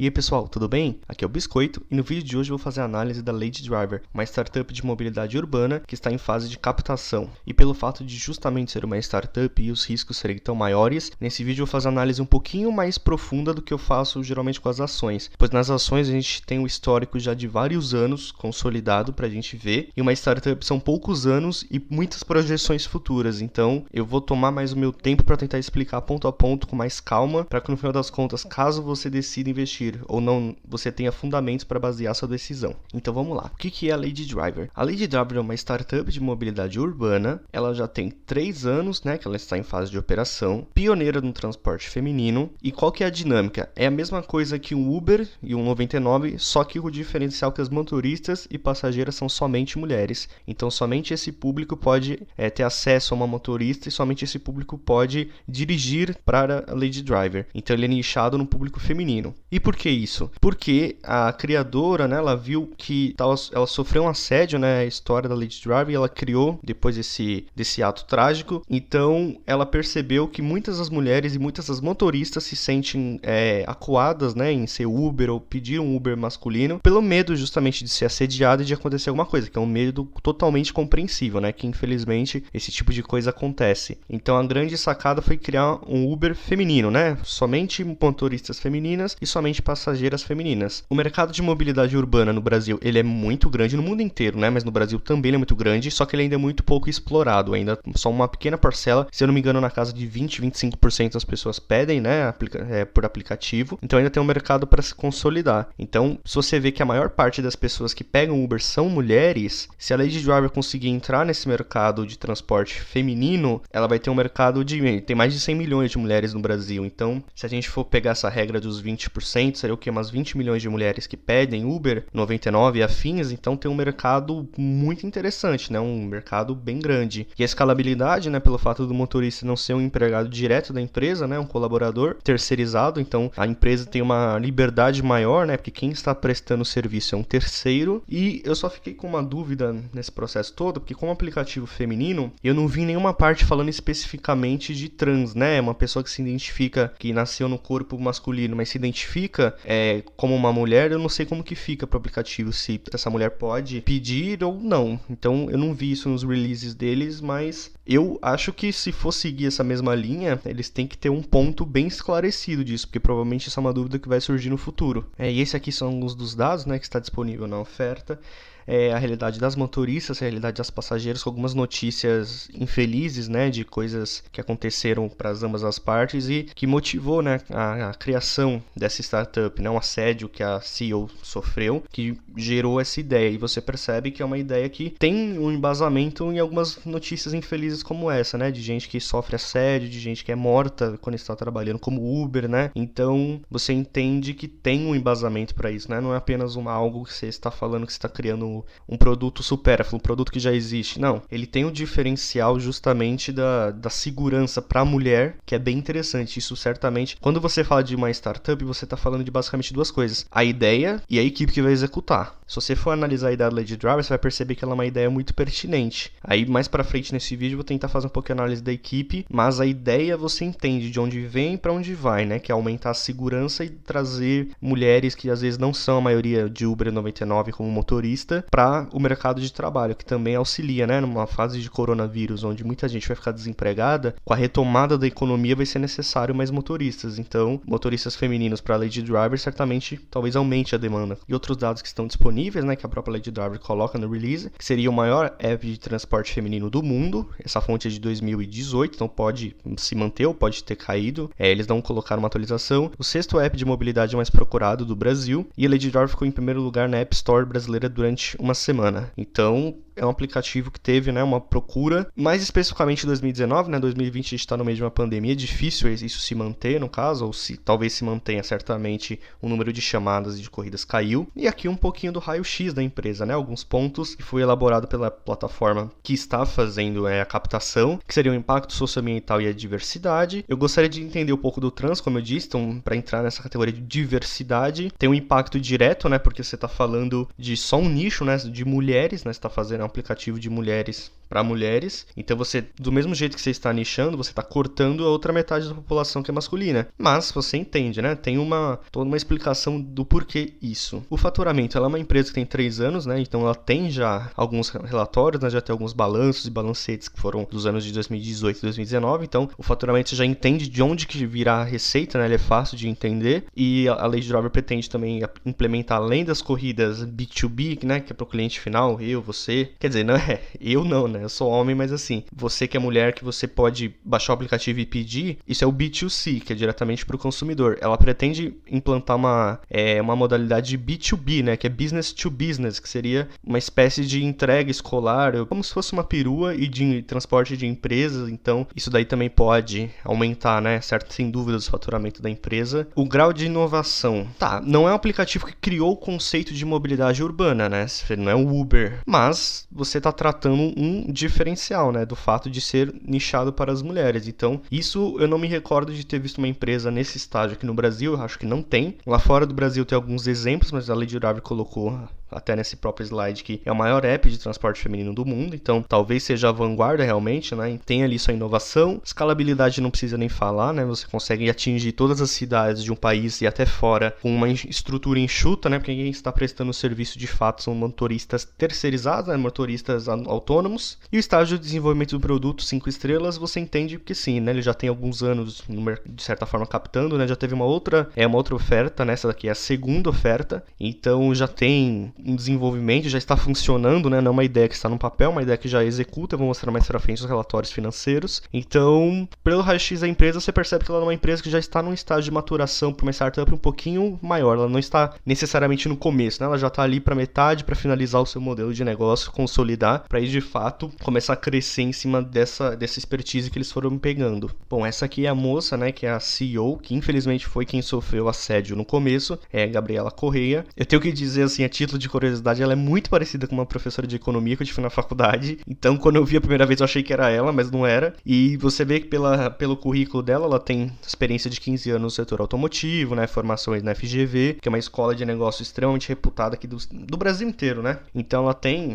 E aí pessoal, tudo bem? Aqui é o Biscoito e no vídeo de hoje eu vou fazer a análise da Lady Driver, uma startup de mobilidade urbana que está em fase de captação. E pelo fato de justamente ser uma startup e os riscos serem tão maiores, nesse vídeo eu vou fazer uma análise um pouquinho mais profunda do que eu faço geralmente com as ações, pois nas ações a gente tem um histórico já de vários anos consolidado para a gente ver, e uma startup são poucos anos e muitas projeções futuras, então eu vou tomar mais o meu tempo para tentar explicar ponto a ponto com mais calma, para que no final das contas, caso você decida investir ou não, você tenha fundamentos para basear sua decisão. Então vamos lá. O que é a Lady Driver? A Lady Driver é uma startup de mobilidade urbana. Ela já tem 3 anos, né, que ela está em fase de operação, pioneira no transporte feminino. E qual que é a dinâmica? É a mesma coisa que um Uber e um 99, só que o diferencial é que as motoristas e passageiras são somente mulheres. Então somente esse público pode ter acesso a uma motorista e somente esse público pode dirigir para a Lady Driver. Então ele é nichado no público feminino. E por que isso? Porque a criadora, né, ela viu que ela sofreu um assédio, né, a história da Lady Driver, e ela criou depois desse ato trágico. Então ela percebeu que muitas das mulheres e muitas das motoristas se sentem acuadas, né, em ser Uber ou pedir um Uber masculino pelo medo justamente de ser assediada e de acontecer alguma coisa, que é um medo totalmente compreensível, né, que infelizmente esse tipo de coisa acontece. Então a grande sacada foi criar um Uber feminino, né, somente motoristas femininas e somente passageiras femininas. O mercado de mobilidade urbana no Brasil, ele é muito grande no mundo inteiro, né? Mas no Brasil também ele é muito grande, só que ele ainda é muito pouco explorado, ainda só uma pequena parcela, se eu não me engano, na casa de 20-25% das pessoas pedem, né, por aplicativo. Então ainda tem um mercado para se consolidar. Então, se você vê que a maior parte das pessoas que pegam Uber são mulheres, se a Lady Driver conseguir entrar nesse mercado de transporte feminino, ela vai ter um mercado tem mais de 100 milhões de mulheres no Brasil. Então, se a gente for pegar essa regra dos 20%, seria o que? Umas 20 milhões de mulheres que pedem Uber, 99 e afins, então tem um mercado muito interessante, né? Um mercado bem grande. E a escalabilidade, né, pelo fato do motorista não ser um empregado direto da empresa, né, um colaborador terceirizado, então a empresa tem uma liberdade maior, né, porque quem está prestando o serviço é um terceiro. E eu só fiquei com uma dúvida nesse processo todo, porque como aplicativo feminino, eu não vi nenhuma parte falando especificamente de trans, né? Uma pessoa que se identifica, que nasceu no corpo masculino, mas se identifica como uma mulher, eu não sei como que fica pro aplicativo, se essa mulher pode pedir ou não. Então eu não vi isso nos releases deles, mas eu acho que se for seguir essa mesma linha, eles têm que ter um ponto bem esclarecido disso, porque provavelmente essa é uma dúvida que vai surgir no futuro. E esse aqui são alguns dos dados, né, que está disponível na oferta. A realidade das motoristas, a realidade das passageiras, com algumas notícias infelizes, né, de coisas que aconteceram para ambas as partes e que motivou, né, a criação dessa startup, né, um assédio que a CEO sofreu, que gerou essa ideia. E você percebe que é uma ideia que tem um embasamento em algumas notícias infelizes como essa, né, de gente que sofre assédio, de gente que é morta quando está trabalhando como Uber, né. Então você entende que tem um embasamento para isso, né, não é apenas algo que você está falando, que você está criando um produto supérfluo, um produto que já existe. Não, ele tem o diferencial justamente da segurança para a mulher, que é bem interessante. Isso certamente, quando você fala de uma startup, você está falando de basicamente duas coisas: a ideia e a equipe que vai executar. Se você for analisar a ideia da Lady Driver, você vai perceber que ela é uma ideia muito pertinente. Aí mais para frente nesse vídeo eu vou tentar fazer um pouco de análise da equipe, mas a ideia você entende de onde vem e para onde vai, né? Que é aumentar a segurança e trazer mulheres que às vezes não são a maioria de Uber 99 como motorista para o mercado de trabalho, que também auxilia, né? Numa fase de coronavírus, onde muita gente vai ficar desempregada, com a retomada da economia vai ser necessário mais motoristas. Então, motoristas femininos para a Lady Driver certamente talvez aumente a demanda. E outros dados que estão disponíveis, né, que a própria Lady Driver coloca no release, que seria o maior app de transporte feminino do mundo. Essa fonte é de 2018, então pode se manter ou pode ter caído. Eles não colocaram uma atualização. O 6º app de mobilidade mais procurado do Brasil, e a Lady Driver ficou em primeiro lugar na App Store brasileira durante uma semana. Então, é um aplicativo que teve, né, uma procura, mais especificamente em 2019, né, 2020 a gente está no meio de uma pandemia, é difícil isso se manter no caso, ou se talvez se mantenha, certamente o número de chamadas e de corridas caiu. E aqui um pouquinho do raio-x da empresa, né, alguns pontos que foi elaborado pela plataforma que está fazendo a captação, que seria o impacto socioambiental e a diversidade. Eu gostaria de entender um pouco do trans, como eu disse, então para entrar nessa categoria de diversidade, tem um impacto direto, né, porque você está falando de só um nicho, né, de mulheres, né, você está fazendo um aplicativo de mulheres para mulheres, então você, do mesmo jeito que você está nichando, você está cortando a outra metade da população que é masculina, mas você entende, né, tem toda uma explicação do porquê isso. O faturamento, ela é uma empresa que tem 3 anos, né, então ela tem já alguns relatórios, né, já tem alguns balanços e balancetes que foram dos anos de 2018 e 2019, então o faturamento você já entende de onde que virá a receita, né, ele é fácil de entender, e a Lady Driver pretende também implementar, além das corridas B2B, né, que é para o cliente final, eu, você, quer dizer, não é, eu não, né, eu sou homem, mas assim, você que é mulher, que você pode baixar o aplicativo e pedir, isso é o B2C, que é diretamente para o consumidor. Ela pretende implantar uma modalidade de B2B, né, que é business to business, que seria uma espécie de entrega escolar, como se fosse uma perua e de transporte de empresas, então isso daí também pode aumentar, né, certo, sem dúvidas, o faturamento da empresa. O grau de inovação, não é um aplicativo que criou o conceito de mobilidade urbana, né, não é o Uber, mas você está tratando um diferencial, né, do fato de ser nichado para as mulheres, então isso eu não me recordo de ter visto uma empresa nesse estágio aqui no Brasil, eu acho que não tem. Lá fora do Brasil tem alguns exemplos, mas a Lady Driver colocou até nesse próprio slide que é o maior app de transporte feminino do mundo, então talvez seja a vanguarda realmente, né? Tem ali sua inovação, escalabilidade não precisa nem falar, né? Você consegue atingir todas as cidades de um país e até fora com uma estrutura enxuta, né? Porque quem está prestando o serviço de fato são motoristas terceirizados, né? Motoristas autônomos. E o estágio de desenvolvimento do produto 5 estrelas, você entende que sim, né? Ele já tem alguns anos de certa forma captando, né? Já teve uma outra oferta, né? Essa daqui é a segunda oferta, então já tem um desenvolvimento, já está funcionando, né? Não é uma ideia que está no papel, uma ideia que já executa. Eu vou mostrar mais pra frente os relatórios financeiros. Então, pelo raio-x da empresa, você percebe que ela é uma empresa que já está num estágio de maturação para uma startup um pouquinho maior. Ela não está necessariamente no começo, né? Ela já está ali para metade, para finalizar o seu modelo de negócio, consolidar, para aí de fato começar a crescer em cima dessa expertise que eles foram pegando. Bom, essa aqui é a moça, né? Que é a CEO, que infelizmente foi quem sofreu assédio no começo, é a Gabriela Correia. Eu tenho que dizer assim, a título de curiosidade, ela é muito parecida com uma professora de economia que eu tive na faculdade. Então, quando eu vi a primeira vez, eu achei que era ela, mas não era. E você vê que pelo currículo dela, ela tem experiência de 15 anos no setor automotivo, né? Formações na FGV, que é uma escola de negócio extremamente reputada aqui do Brasil inteiro, né? Então,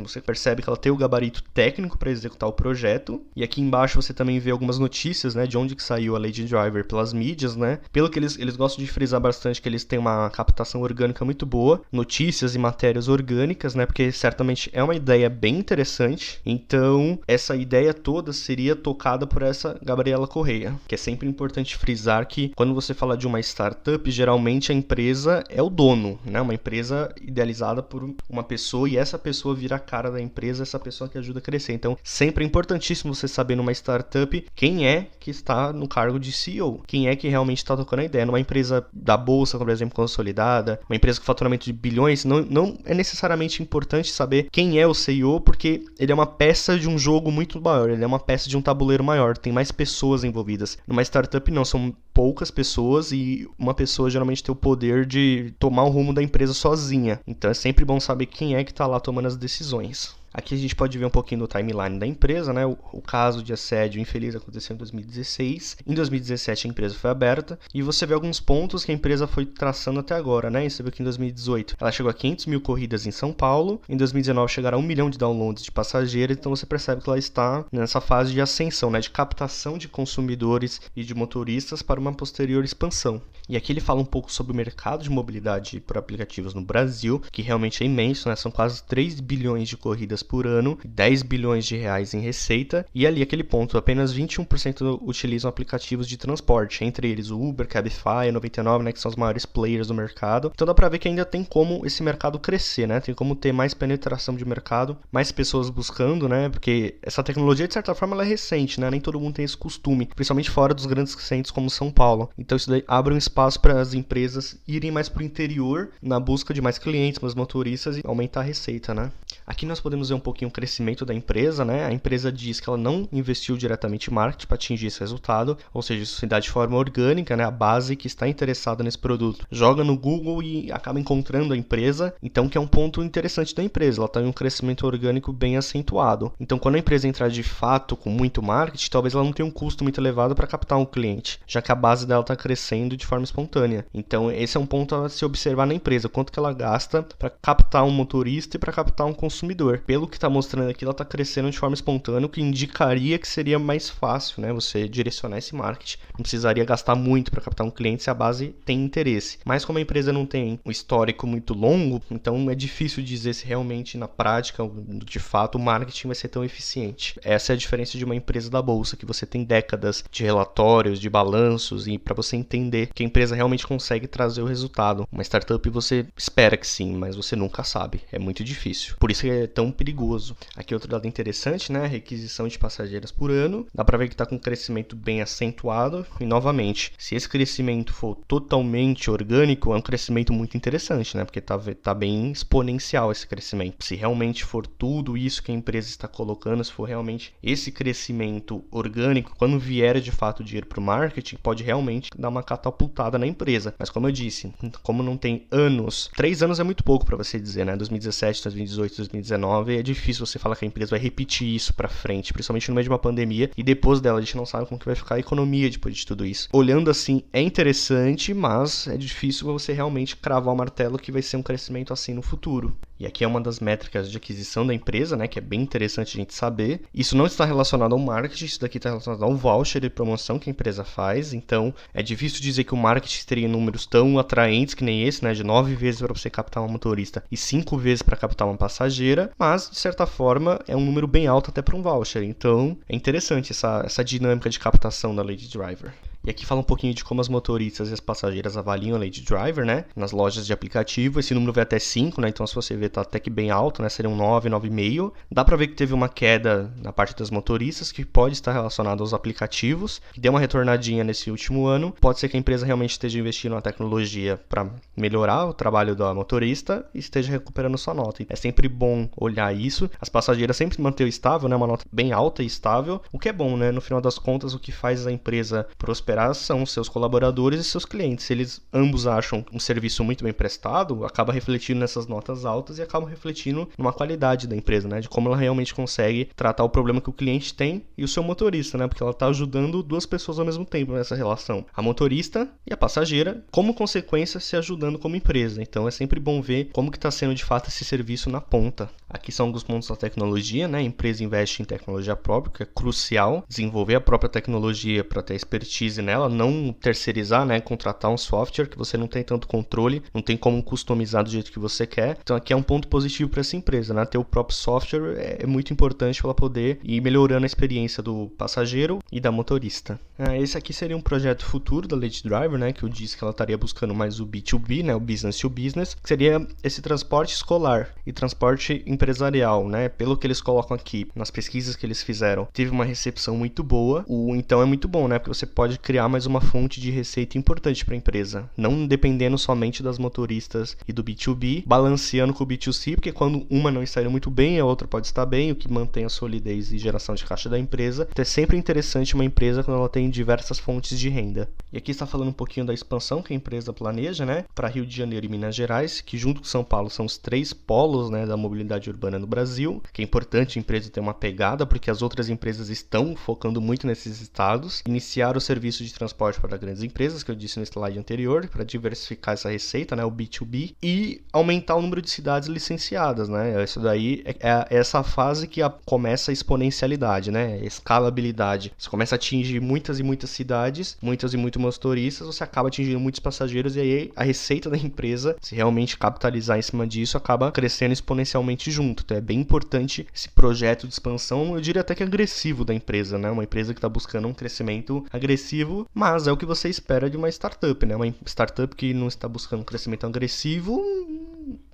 você percebe que ela tem o gabarito técnico para executar o projeto. E aqui embaixo você também vê algumas notícias, né? De onde que saiu a Lady Driver pelas mídias, né? Pelo que eles gostam de frisar bastante que eles têm uma captação orgânica muito boa, notícias e matérias orgânicas, né? Porque certamente é uma ideia bem interessante. Então, essa ideia toda seria tocada por essa Gabriela Correia, que é sempre importante frisar que quando você fala de uma startup, geralmente a empresa é o dono, né? Uma empresa idealizada por uma pessoa e essa pessoa vira a cara da empresa, essa pessoa que ajuda a crescer. Então, sempre é importantíssimo você saber numa startup quem é que está no cargo de CEO, quem é que realmente está tocando a ideia. Numa empresa da bolsa, por exemplo, consolidada, uma empresa com faturamento de bilhões, não é necessariamente importante saber quem é o CEO, porque ele é uma peça de um jogo muito maior, ele é uma peça de um tabuleiro maior, tem mais pessoas envolvidas. Numa startup não, são poucas pessoas e uma pessoa geralmente tem o poder de tomar o rumo da empresa sozinha. Então é sempre bom saber quem é que está lá tomando as decisões. Aqui a gente pode ver um pouquinho do timeline da empresa, né? O caso de assédio infeliz aconteceu em 2016. Em 2017 a empresa foi aberta e você vê alguns pontos que a empresa foi traçando até agora, né? Você vê que em 2018 ela chegou a 500 mil corridas em São Paulo. Em 2019 chegaram a 1 milhão de downloads de passageiros. Então você percebe que ela está nessa fase de ascensão, né? De captação de consumidores e de motoristas para uma posterior expansão. E aqui ele fala um pouco sobre o mercado de mobilidade por aplicativos no Brasil, que realmente é imenso, né? São quase 3 bilhões de corridas por ano, 10 bilhões de reais em receita, e ali aquele ponto, apenas 21% utilizam aplicativos de transporte, entre eles o Uber, Cabify, 99, né, que são os maiores players do mercado. Então dá pra ver que ainda tem como esse mercado crescer, né? Tem como ter mais penetração de mercado, mais pessoas buscando, né? Porque essa tecnologia, de certa forma, ela é recente, né? Nem todo mundo tem esse costume, principalmente fora dos grandes centros como São Paulo. Então isso daí abre um espaço espaço para as empresas irem mais para o interior na busca de mais clientes, mais motoristas e aumentar a receita, né? Aqui nós podemos ver um pouquinho o crescimento da empresa, né? A empresa diz que ela não investiu diretamente em marketing para atingir esse resultado, ou seja, isso se dá de forma orgânica, né? A base que está interessada nesse produto joga no Google e acaba encontrando a empresa, então que é um ponto interessante da empresa, ela está em um crescimento orgânico bem acentuado. Então quando a empresa entrar de fato com muito marketing, talvez ela não tenha um custo muito elevado para captar um cliente, já que a base dela está crescendo de forma espontânea. Então esse é um ponto a se observar na empresa, quanto que ela gasta para captar um motorista e para captar um consumidor. Pelo que está mostrando aqui, ela está crescendo de forma espontânea, o que indicaria que seria mais fácil, né, você direcionar esse marketing. Não precisaria gastar muito para captar um cliente se a base tem interesse. Mas como a empresa não tem um histórico muito longo, então é difícil dizer se realmente na prática, de fato, o marketing vai ser tão eficiente. Essa é a diferença de uma empresa da bolsa, que você tem décadas de relatórios, de balanços, e para você entender que a empresa realmente consegue trazer o resultado. Uma startup você espera que sim, mas você nunca sabe. É muito difícil. Por isso que é tão perigoso. Aqui outro dado interessante, né? Requisição de passageiros por ano. Dá para ver que está com um crescimento bem acentuado. E novamente, se esse crescimento for totalmente orgânico, é um crescimento muito interessante, né? Porque tá bem exponencial esse crescimento. Se realmente for tudo isso que a empresa está colocando, se for realmente esse crescimento orgânico, quando vier de fato o dinheiro para o marketing, pode realmente dar uma catapultada na empresa. Mas como eu disse, como não tem anos, 3 anos é muito pouco para você dizer, né? 2017, 2018, 2019, é difícil você falar que a empresa vai repetir isso para frente, principalmente no meio de uma pandemia, e depois dela a gente não sabe como que vai ficar a economia depois de tudo isso. Olhando assim, é interessante, mas é difícil você realmente cravar o martelo que vai ser um crescimento assim no futuro. E aqui é uma das métricas de aquisição da empresa, né, que é bem interessante a gente saber. Isso não está relacionado ao marketing, isso daqui está relacionado ao voucher de promoção que a empresa faz. Então, é difícil dizer que o marketing teria números tão atraentes que nem esse, né, de 9 vezes para você captar uma motorista e 5 vezes para captar uma passageira, mas, de certa forma, é um número bem alto até para um voucher. Então, é interessante essa dinâmica de captação da Lady Driver. E aqui fala um pouquinho de como as motoristas e as passageiras avaliam a Lady Driver, né? Nas lojas de aplicativo, esse número vai até 5, né? Então, se você ver, tá até que bem alto, né? Seria um 9, 9,5. Dá pra ver que teve uma queda na parte das motoristas, que pode estar relacionada aos aplicativos. Deu uma retornadinha nesse último ano. Pode ser que a empresa realmente esteja investindo na tecnologia para melhorar o trabalho da motorista e esteja recuperando sua nota. É sempre bom olhar isso. As passageiras sempre mantêm estável, né? Uma nota bem alta e estável, o que é bom, né? No final das contas, o que faz a empresa prosperar são seus colaboradores e seus clientes. Se eles ambos acham um serviço muito bem prestado, acaba refletindo nessas notas altas e acaba refletindo numa qualidade da empresa, né? De como ela realmente consegue tratar o problema que o cliente tem e o seu motorista, né? Porque ela está ajudando duas pessoas ao mesmo tempo nessa relação. A motorista e a passageira, como consequência, se ajudando como empresa. Então é sempre bom ver como que está sendo de fato esse serviço na ponta. Aqui são alguns pontos da tecnologia, né? A empresa investe em tecnologia própria, que é crucial. Desenvolver a própria tecnologia para ter expertise nela, não terceirizar, né? Contratar um software que você não tem tanto controle, não tem como customizar do jeito que você quer. Então aqui é um ponto positivo para essa empresa, né? Ter o próprio software é muito importante para ela poder ir melhorando a experiência do passageiro e da motorista. Esse aqui seria um projeto futuro da Lady Driver, né? Que eu disse que ela estaria buscando mais o B2B, né? O business to business, que seria esse transporte escolar e transporte empresarial, né? Pelo que eles colocam aqui nas pesquisas que eles fizeram, teve uma recepção muito boa. Então é muito bom, né? Porque você pode criar mais uma fonte de receita importante para a empresa, não dependendo somente das motoristas e do B2B, balanceando com o B2C, porque quando uma não está indo muito bem, a outra pode estar bem, o que mantém a solidez e geração de caixa da empresa. Então é sempre interessante uma empresa quando ela tem diversas fontes de renda. E aqui está falando um pouquinho da expansão que a empresa planeja, né? Para Rio de Janeiro e Minas Gerais, que junto com São Paulo são os 3 polos, né, da mobilidade urbana no Brasil, que é importante a empresa ter uma pegada, porque as outras empresas estão focando muito nesses estados. Iniciar o serviço de transporte para grandes empresas, que eu disse no slide anterior, para diversificar essa receita, né, o B2B, e aumentar o número de cidades licenciadas, né? Isso daí é essa fase que começa a exponencialidade, né? Escalabilidade. Você começa a atingir muitas e muitas cidades, muitas e muitos motoristas, você acaba atingindo muitos passageiros e aí a receita da empresa, se realmente capitalizar em cima disso, acaba crescendo exponencialmente junto. Então é bem importante esse projeto de expansão, eu diria até que agressivo da empresa, né? Uma empresa que está buscando um crescimento agressivo, mas é o que você espera de uma startup, né? Uma startup que não está buscando um crescimento agressivo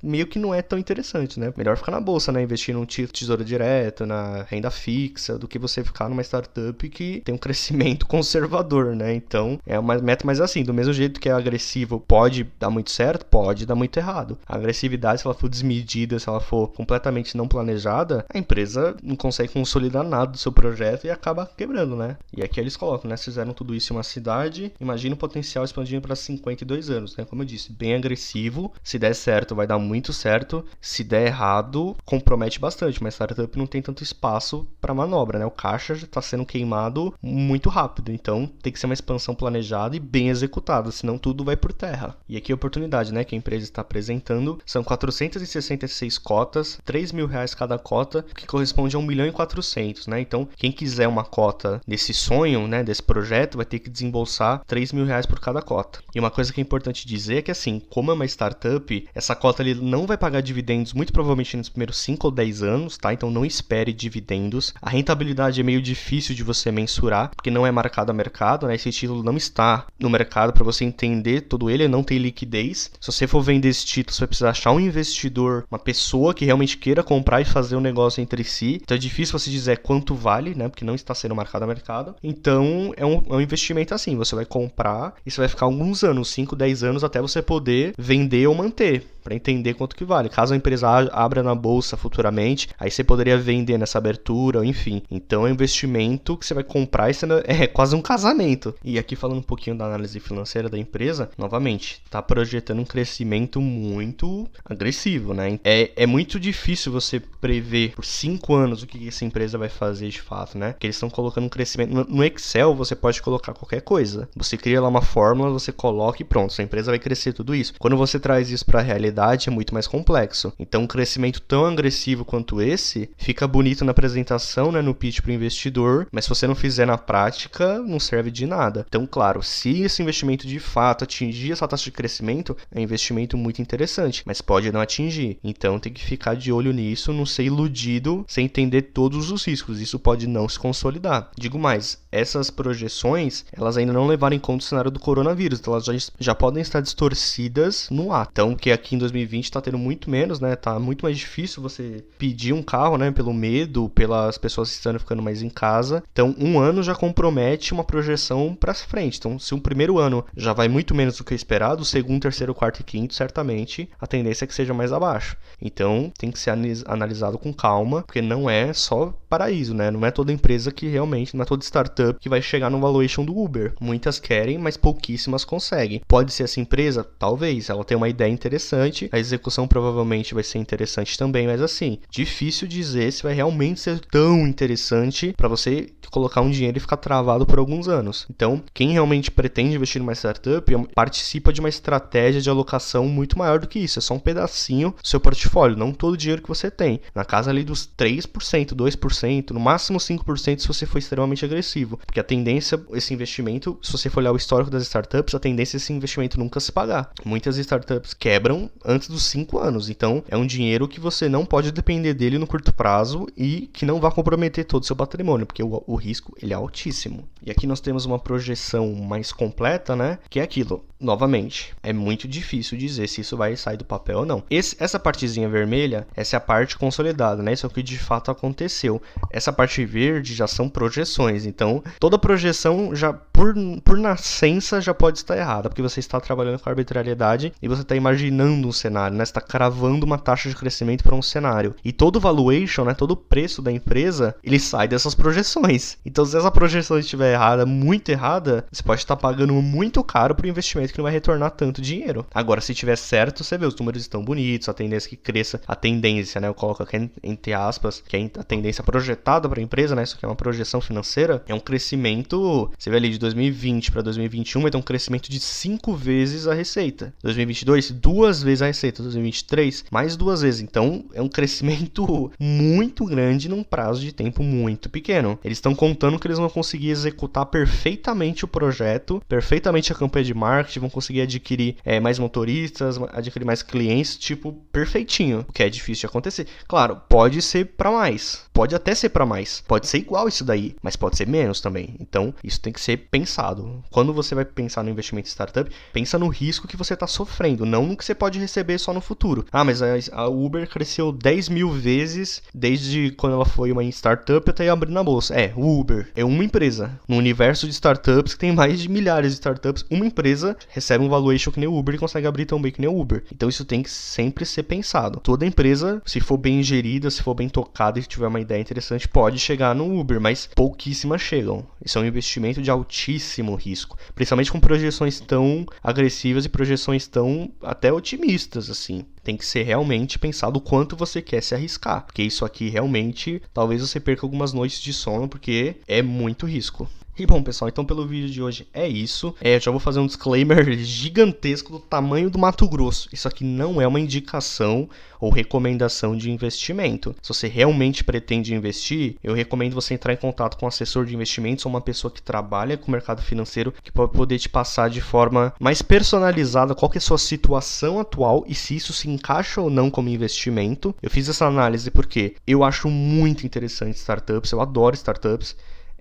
meio que não é tão interessante, né? Melhor ficar na bolsa, né? Investir num tesouro direto, na renda fixa, do que você ficar numa startup que tem um crescimento conservador, né? Então, é uma meta mais assim, do mesmo jeito que é agressivo pode dar muito certo, pode dar muito errado. A agressividade, se ela for desmedida, se ela for completamente não planejada, a empresa não consegue consolidar nada do seu projeto e acaba quebrando, né? E aqui eles colocam, né? Fizeram tudo isso em uma cidade, imagina o potencial expandindo para 52 anos, né? Como eu disse, bem agressivo. Se der certo, vai dar muito certo. Se der errado, compromete bastante. Uma startup não tem tanto espaço para manobra, né? O caixa já está sendo queimado muito rápido. Então, tem que ser uma expansão planejada e bem executada, senão tudo vai por terra. E aqui a oportunidade, né? Que a empresa está apresentando são 466 cotas, R$3.000 cada cota, que corresponde a 1.400.000, né? Então, quem quiser uma cota desse sonho, né? Desse projeto, vai ter que desembolsar R$3.000 por cada cota. E uma coisa que é importante dizer é que, assim, como é uma startup, essa cota ali não vai pagar dividendos muito provavelmente nos primeiros 5 ou 10 anos, tá? Então não espere dividendos. A rentabilidade é meio difícil de você mensurar, porque não é marcado a mercado, né? Esse título não está no mercado para você entender todo ele não tem liquidez. Se você for vender esse título, você vai precisar achar um investidor, uma pessoa que realmente queira comprar e fazer um negócio entre si. Então é difícil você dizer quanto vale, né? Porque não está sendo marcado a mercado. Então é um investimento assim, você vai comprar e você vai ficar alguns anos, 5, 10 anos até você poder vender ou manter, para entender quanto que vale. Caso a empresa abra na bolsa futuramente, aí você poderia vender nessa abertura, enfim. Então é um investimento que você vai comprar e é quase um casamento. E aqui falando um pouquinho da análise financeira da empresa, novamente, está projetando um crescimento muito agressivo, né? É muito difícil você prever por 5 anos o que essa empresa vai fazer de fato, né? Porque eles estão colocando um crescimento. No Excel você pode colocar qualquer coisa. Você cria lá uma fórmula, você coloca e pronto, sua empresa vai crescer tudo isso. Quando você traz isso para a realidade, é muito mais complexo. Então, um crescimento tão agressivo quanto esse fica bonito na apresentação, né, no pitch para o investidor, mas se você não fizer na prática, não serve de nada. Então, claro, se esse investimento de fato atingir essa taxa de crescimento, é um investimento muito interessante, mas pode não atingir. Então, tem que ficar de olho nisso, não ser iludido sem entender todos os riscos. Isso pode não se consolidar. Digo mais, essas projeções, elas ainda não levaram em conta o cenário do coronavírus, então elas já podem estar distorcidas no ar. Então, que aqui em 2020 está tendo muito menos, né? Tá muito mais difícil você pedir um carro, né? Pelo medo, pelas pessoas estando ficando mais em casa. Então, um ano já compromete uma projeção para frente. Então, se o primeiro ano já vai muito menos do que o esperado, o segundo, terceiro, quarto e quinto, certamente, a tendência é que seja mais abaixo. Então, tem que ser analisado com calma, porque não é só paraíso, né? Não é toda empresa que realmente, não é toda startup que vai chegar no valuation do Uber. Muitas querem, mas pouquíssimas conseguem. Pode ser essa empresa? Talvez. Ela tem uma ideia interessante, a execução provavelmente vai ser interessante também, mas assim, difícil dizer se vai realmente ser tão interessante para você colocar um dinheiro e ficar travado por alguns anos. Então, quem realmente pretende investir numa startup participa de uma estratégia de alocação muito maior do que isso. É só um pedacinho do seu portfólio, não todo o dinheiro que você tem. Na casa ali dos 3%, 2%, no máximo 5% se você for extremamente agressivo. Porque a tendência, esse investimento, se você for olhar o histórico das startups, a tendência é esse investimento nunca se pagar. Muitas startups quebram antes dos 5 anos. Então, é um dinheiro que você não pode depender dele no curto prazo e que não vai comprometer todo o seu patrimônio, porque o risco ele é altíssimo. E aqui nós temos uma projeção mais completa, né? Que é aquilo. Novamente, é muito difícil dizer se isso vai sair do papel ou não. Essa partezinha vermelha, essa é a parte consolidada, né? Isso é o que de fato aconteceu. Essa parte verde já são projeções. Então, toda projeção já, por nascença, já pode estar errada, porque você está trabalhando com arbitrariedade e você está imaginando um cenário, né? Você está cravando uma taxa de crescimento para um cenário. E todo valuation, né? Todo o preço da empresa, ele sai dessas projeções. Então, se essa projeção estiver errada, muito errada, você pode estar pagando muito caro para o investimento que não vai retornar tanto dinheiro. Agora, se tiver certo, você vê, os números estão bonitos, a tendência que cresça, a tendência, né? Eu coloco aqui entre aspas, que é a tendência projetada para a empresa, né? Isso aqui é uma projeção financeira, é um crescimento, você vê ali de 2020 para 2021, vai ter um crescimento de 5 vezes a receita. 2022, 2 vezes a receita. 2023, mais 2 vezes. Então, é um crescimento muito grande num prazo de tempo muito pequeno. Eles estão contando que eles vão conseguir executar perfeitamente o projeto, perfeitamente a campanha de marketing, vão conseguir adquirir mais motoristas, adquirir mais clientes, tipo, perfeitinho. O que é difícil de acontecer. Claro, pode ser para mais. Pode até ser para mais. Pode ser igual isso daí, mas pode ser menos também. Então, isso tem que ser pensado. Quando você vai pensar no investimento em startup, pensa no risco que você está sofrendo, não no que você pode perceber só no futuro. Ah, mas a Uber cresceu 10 mil vezes desde quando ela foi uma startup até abrir na bolsa. O Uber é uma empresa. No universo de startups, que tem mais de milhares de startups, uma empresa recebe um valuation que nem o Uber e consegue abrir tão bem que nem o Uber. Então isso tem que sempre ser pensado. Toda empresa, se for bem gerida, se for bem tocada e tiver uma ideia interessante, pode chegar no Uber, mas pouquíssimas chegam. Isso é um investimento de altíssimo risco, principalmente com projeções tão agressivas e projeções tão até otimistas, assim. Tem que ser realmente pensado o quanto você quer se arriscar, porque isso aqui realmente, talvez você perca algumas noites de sono, porque é muito risco. E bom, pessoal, então pelo vídeo de hoje é isso. Eu já vou fazer um disclaimer gigantesco do tamanho do Mato Grosso. Isso aqui não é uma indicação ou recomendação de investimento. Se você realmente pretende investir, eu recomendo você entrar em contato com um assessor de investimentos ou uma pessoa que trabalha com o mercado financeiro, que pode poder te passar de forma mais personalizada qual que é a sua situação atual e se isso se encaixa ou não como investimento. Eu fiz essa análise porque eu acho muito interessante startups, eu adoro startups.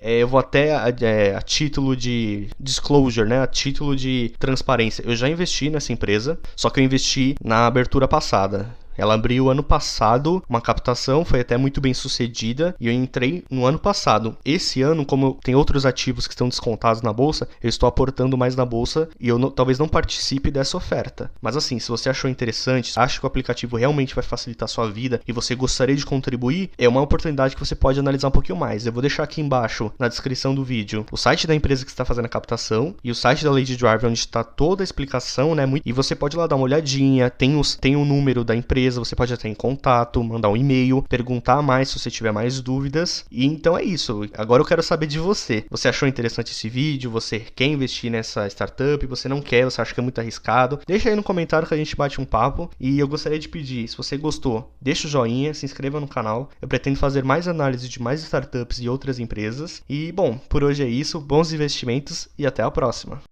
Eu vou até a título de disclosure, né? A título de transparência. Eu já investi nessa empresa, só que eu investi na abertura passada. Ela abriu ano passado uma captação, foi até muito bem sucedida e eu entrei no ano passado. Esse ano, como tem outros ativos que estão descontados na bolsa, eu estou aportando mais na bolsa e eu talvez não participe dessa oferta. Mas assim, se você achou interessante, acha que o aplicativo realmente vai facilitar a sua vida e você gostaria de contribuir, é uma oportunidade que você pode analisar um pouquinho mais. Eu vou deixar aqui embaixo, na descrição do vídeo, o site da empresa que está fazendo a captação e o site da Lady Driver, onde está toda a explicação, né? E você pode ir lá dar uma olhadinha, tem o número da empresa, você pode entrar em contato, mandar um e-mail, perguntar mais se você tiver mais dúvidas. E então é isso. Agora eu quero saber de você. Você achou interessante esse vídeo? Você quer investir nessa startup? Você não quer? Você acha que é muito arriscado? Deixa aí no comentário que a gente bate um papo. E eu gostaria de pedir, se você gostou, deixa o joinha, se inscreva no canal. Eu pretendo fazer mais análise de mais startups e outras empresas. E bom, por hoje é isso. Bons investimentos e até a próxima.